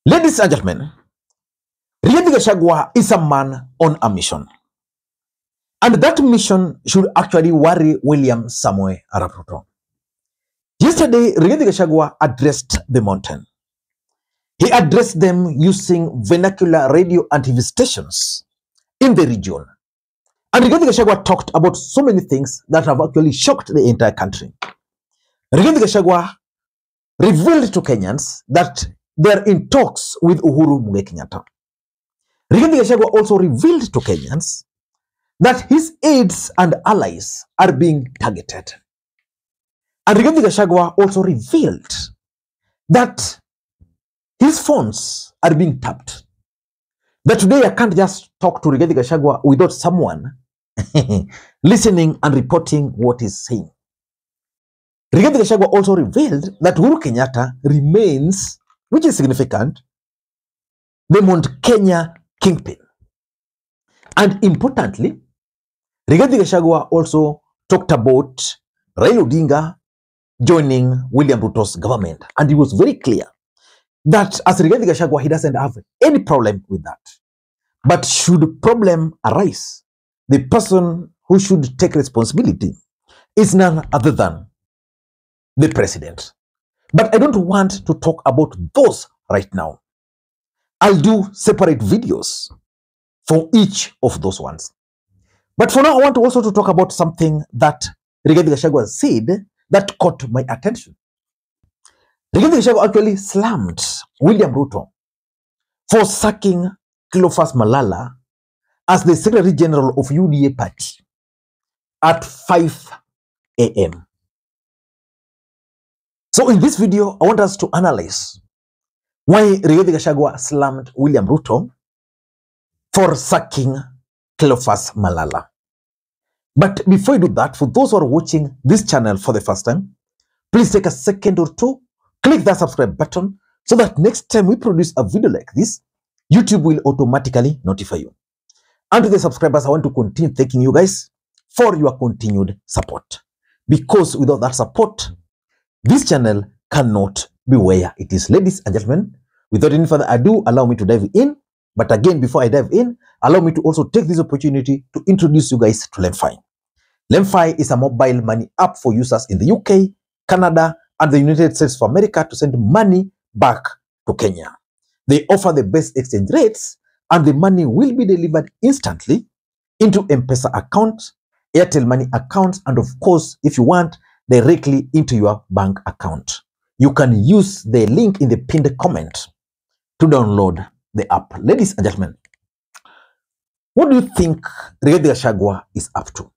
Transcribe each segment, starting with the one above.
Ladies and gentlemen, Rigathi Gachagua is a man on a mission. And that mission should actually worry William Samoei Arap Ruto. Yesterday, Rigathi Gachagua addressed the mountain. He addressed them using vernacular radio and TV stations in the region. And Rigathi Gachagua talked about so many things that have actually shocked the entire country. Rigathi Gachagua revealed to Kenyans that they're in talks with Uhuru Kenyatta. Rigathi Gachagua also revealed to Kenyans that his aides and allies are being targeted. And Rigathi Gachagua also revealed that his phones are being tapped. That today I can't just talk to Rigathi Gachagua without someone listening and reporting what he's saying. Rigathi Gachagua also revealed that Uhuru Kenyatta remains, which is significant, the Mount Kenya kingpin. And importantly, Rigathi Gachagua also talked about Raila Odinga joining William Ruto's government. And he was very clear that as Rigathi Gachagua, he doesn't have any problem with that. But should problem arise, the person who should take responsibility is none other than the president. But I don't want to talk about those right now. I'll do separate videos for each of those ones. But for now, I want also to talk about something that Rigathi Gachagua said that caught my attention. Rigathi Gachagua actually slammed William Ruto for sacking Cleophas Malala as the Secretary General of UDA Party at 5 a.m. So in this video, I want us to analyze why Rigathi Gachagua slammed William Ruto for sacking Cleophas Malala. But before I do that, for those who are watching this channel for the first time, please take a second or two, click that subscribe button so that next time we produce a video like this, YouTube will automatically notify you. And to the subscribers, I want to continue thanking you guys for your continued support. Because without that support, this channel cannot be where it is. Ladies and gentlemen, without any further ado, allow me to dive in. But again, before I dive in, allow me to also take this opportunity to introduce you guys to Lemfi. Lemfi is a mobile money app for users in the UK, Canada, and the United States of America to send money back to Kenya. They offer the best exchange rates, and the money will be delivered instantly into M-Pesa accounts, Airtel Money accounts, and of course, if you want, directly into your bank account. You can use the link in the pinned comment to download the app. Ladies and gentlemen, what do you think Rigathi Gachagua is up to?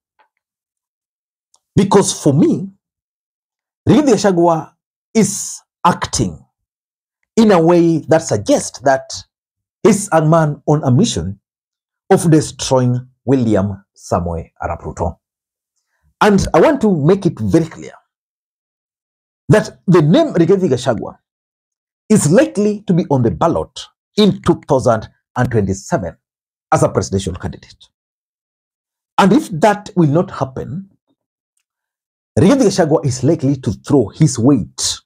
Because for me, Rigathi Gachagua is acting in a way that suggests that he's a man on a mission of destroying William Samoei Arap Ruto. And I want to make it very clear that the name Rigathi Gachagua is likely to be on the ballot in 2027 as a presidential candidate. And if that will not happen, Rigathi Gachagua is likely to throw his weight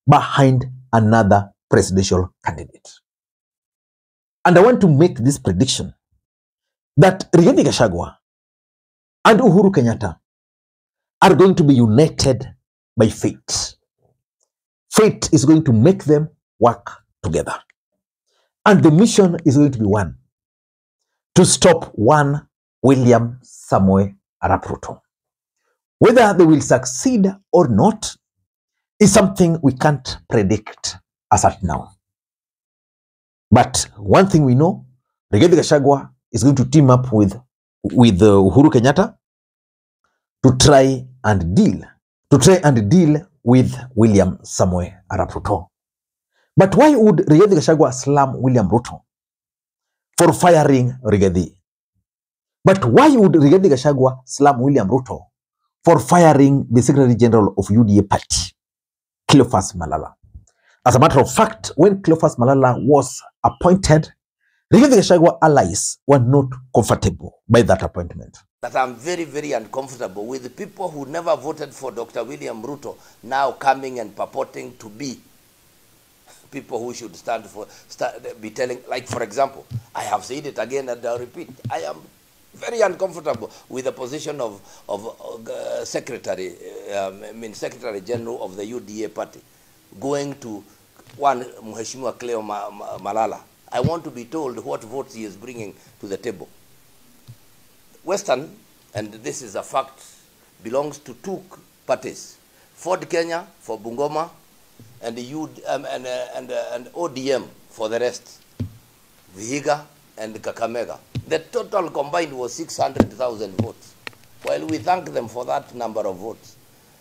behind another presidential candidate. And I want to make this prediction that Rigathi Gachagua and Uhuru Kenyatta are going to be united by fate. Fate is going to make them work together. And the mission is going to be one: to stop one William Samoei Arap Ruto. Whether they will succeed or not is something we can't predict as at now. But one thing we know, Rigathi Gachagua is going to team up with Uhuru Kenyatta to try and deal with William Samoei Arap Ruto. But why would Rigathi Gachagua slam William Ruto for firing Rigathi? But why would Rigathi Gachagua slam William Ruto for firing the Secretary General of UDA Party, Cleophas Malala? As a matter of fact, when Cleophas Malala was appointed, Rigathi Gachagua allies were not comfortable by that appointment. That I'm very, very uncomfortable with the people who never voted for Dr. William Ruto now coming and purporting to be people who should be telling, like for example, I have said it again and I'll repeat, I am very uncomfortable with the position of Secretary General of the UDA Party going to one Mheshimiwa Cleophas Malala. I want to be told what votes he is bringing to the table. Western, and this is a fact, belongs to two parties: Ford Kenya for Bungoma, and ODM for the rest, Vihiga and Kakamega. The total combined was 600,000 votes. While we thank them for that number of votes,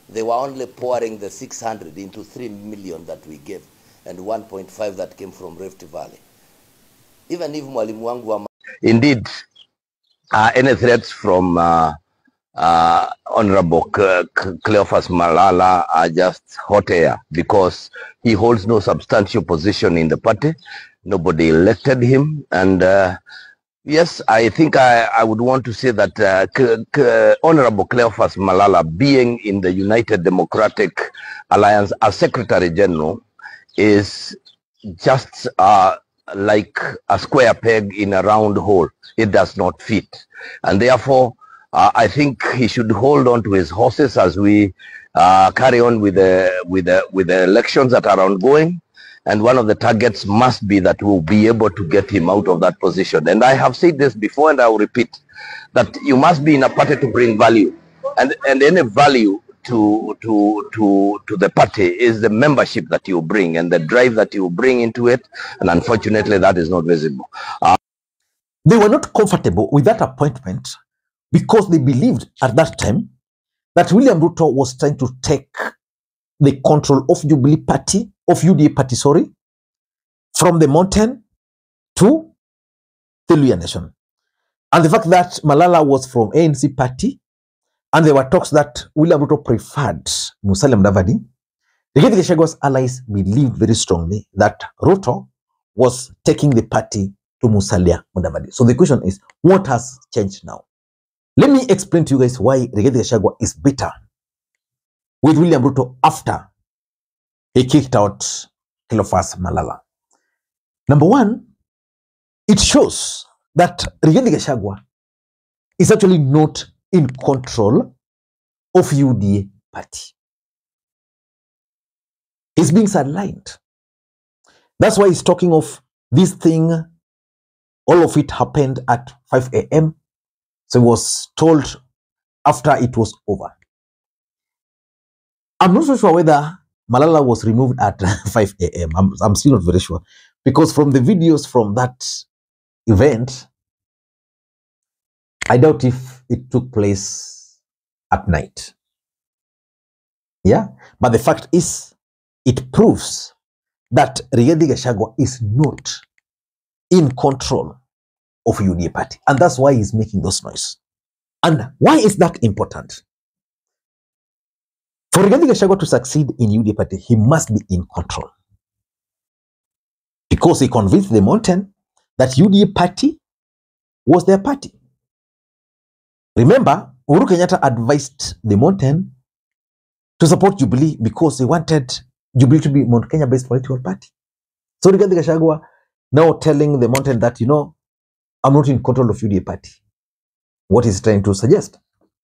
they were only pouring the 600 into 3 million that we gave, and 1.5 that came from Rift Valley. Even if Mwalimu wangu wa indeed, any threats from Honorable Cleophas Malala are just hot air, because he holds no substantial position in the party. Nobody elected him, and yes, I think I would want to say that Honorable Cleophas Malala, being in the United Democratic Alliance as Secretary General, is just like a square peg in a round hole. It does not fit, and therefore I think he should hold on to his horses as we carry on with the elections that are ongoing. And one of the targets must be that we'll be able to get him out of that position. And I have said this before, and I will repeat, that you must be in a party to bring value, and any value to the party is the membership that you bring and the drive that you bring into it. And unfortunately, that is not visible. They were not comfortable with that appointment because they believed at that time that William Ruto was trying to take the control of UDA Party, from the mountain to the Luhya Nation. And the fact that Malala was from ANC Party, and there were talks that William Ruto preferred Musalia Mudavadi, Rigathi Gachagua's allies believed very strongly that Ruto was taking the party to Musalia Mudavadi. So the question is, what has changed now? Let me explain to you guys why Rigathi Gachagua is bitter with William Ruto after he kicked out Cleophas Malala. Number one, it shows that Rigathi Gachagua is actually not in control of UDA Party. He's being sidelined. That's why he's talking of this thing. All of it happened at 5 a.m. So he was told after it was over. I'm not so sure whether Malala was removed at 5 a.m. I'm still not very sure, because from the videos from that event, I doubt if it took place at night. Yeah, but the fact is, it proves that Rigathi Gachagua is not in control of UDA Party, and that's why he's making those noise. And why is that important? For Rigathi Gachagua to succeed in UDA Party, he must be in control, because he convinced the mountain that UDA Party was their party. Remember, Uhuru Kenyatta advised the mountain to support Jubilee because he wanted Jubilee to be Mount Kenya-based political party. So Rigathi Gachagua now telling the mountain that, you know, I'm not in control of UDA Party. What he's trying to suggest?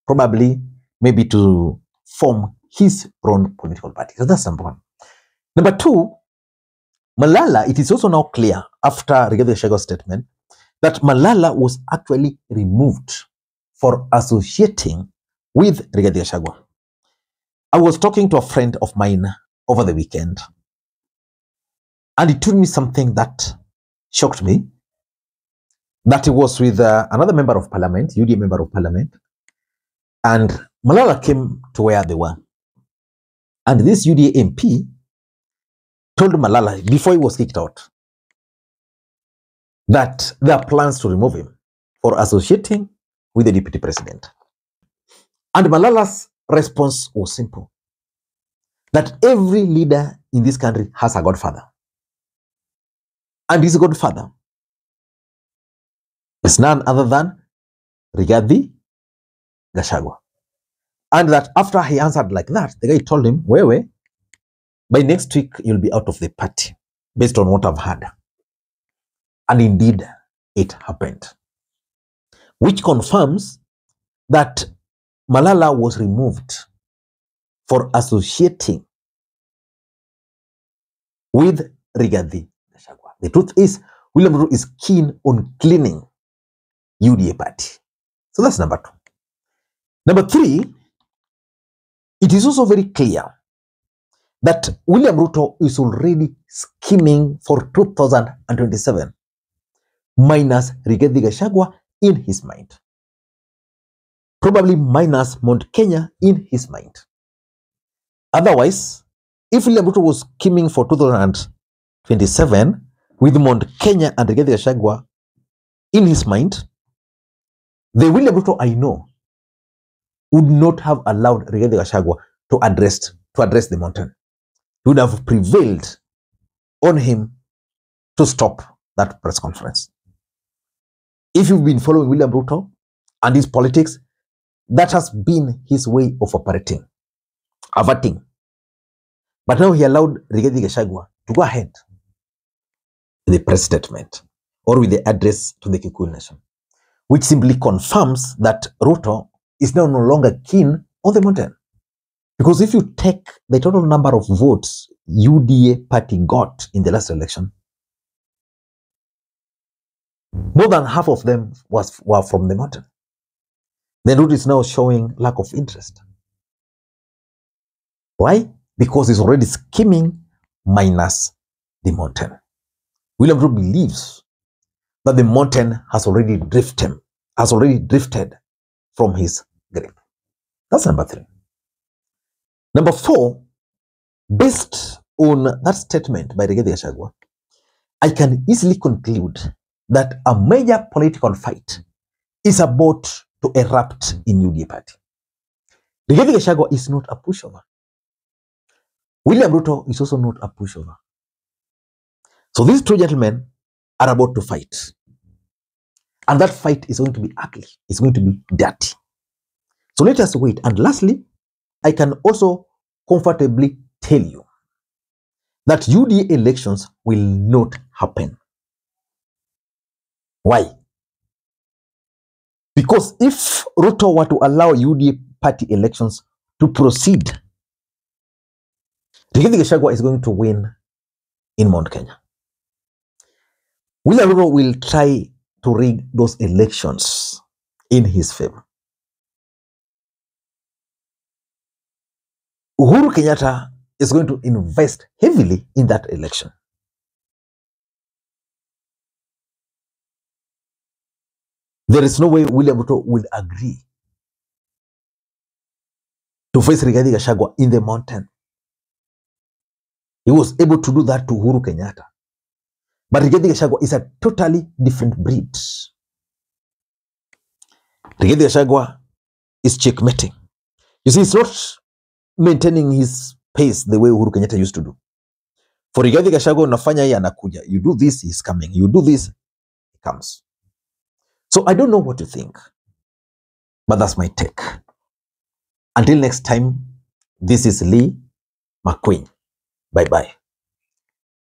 Probably, maybe to form his own political party. So that's number one. Number two, Malala, it is also now clear after Rigathi Gachagua's statement that Malala was actually removed for associating with Rigathi Gachagua. I was talking to a friend of mine over the weekend, and he told me something that shocked me, that he was with another member of parliament, UDA member of parliament, and Malala came to where they were. And this UDA MP told Malala, before he was kicked out, that there are plans to remove him for associating with the deputy president. And Malala's response was simple, that every leader in this country has a godfather. And his godfather is none other than Rigathi Gachagua. And that after he answered like that, the guy told him, Wewe, by next week, you'll be out of the party. based on what I've heard. And indeed, it happened, which confirms that Malala was removed for associating with Rigathi Gachagua. The truth is, William Ruto is keen on cleaning UDA Party. So that's number 2. Number 3, it is also very clear that William Ruto is already scheming for 2027 minus Rigathi Gachagua in his mind. Probably minus Mount Kenya in his mind. Otherwise, if William Ruto was scheming for 2027 with Mount Kenya and Rigathi Gachagua in his mind, the William Ruto I know would not have allowed Rigathi Gachagua to address the mountain. He would have prevailed on him to stop that press conference. If you've been following William Ruto and his politics, that has been his way of operating, averting. But now he allowed Rigathi Gachagua to go ahead with the press statement or with the address to the Kikuyu nation, which simply confirms that Ruto is now no longer keen on the mountain. Because if you take the total number of votes UDA Party got in the last election, more than half of them were from the mountain. Then Ruto is now showing lack of interest. Why? Because he's already scheming minus the mountain. William Ruto believes that the mountain has already drifted from his grip. That's number 3. Number 4, based on that statement by Rigathi Gachagua, I can easily conclude that a major political fight is about to erupt in UDA Party. Rigathi Gachagua is not a pushover. William Ruto is also not a pushover. So these 2 gentlemen are about to fight. And that fight is going to be ugly. It's going to be dirty. So let us wait. And lastly, I can also comfortably tell you that UDA elections will not happen. Why? Because if Ruto were to allow UDA Party elections to proceed, Rigathi Gachagua is going to win in Mount Kenya. William Ruto will try to rig those elections in his favor. Uhuru Kenyatta is going to invest heavily in that election. There is no way William Ruto will agree to face Rigathi Gachagua in the mountain. He was able to do that to Uhuru Kenyatta. But Rigathi Gachagua is a totally different breed. Rigathi Gachagua is checkmating. You see, it's not maintaining his pace the way Uhuru Kenyatta used to do. For Rigathi Gachagua, unafanya hii anakuja. You do this, he's coming. You do this, he comes. So I don't know what to think, but that's my take. Until next time, this is Lee Makwiny. Bye-bye.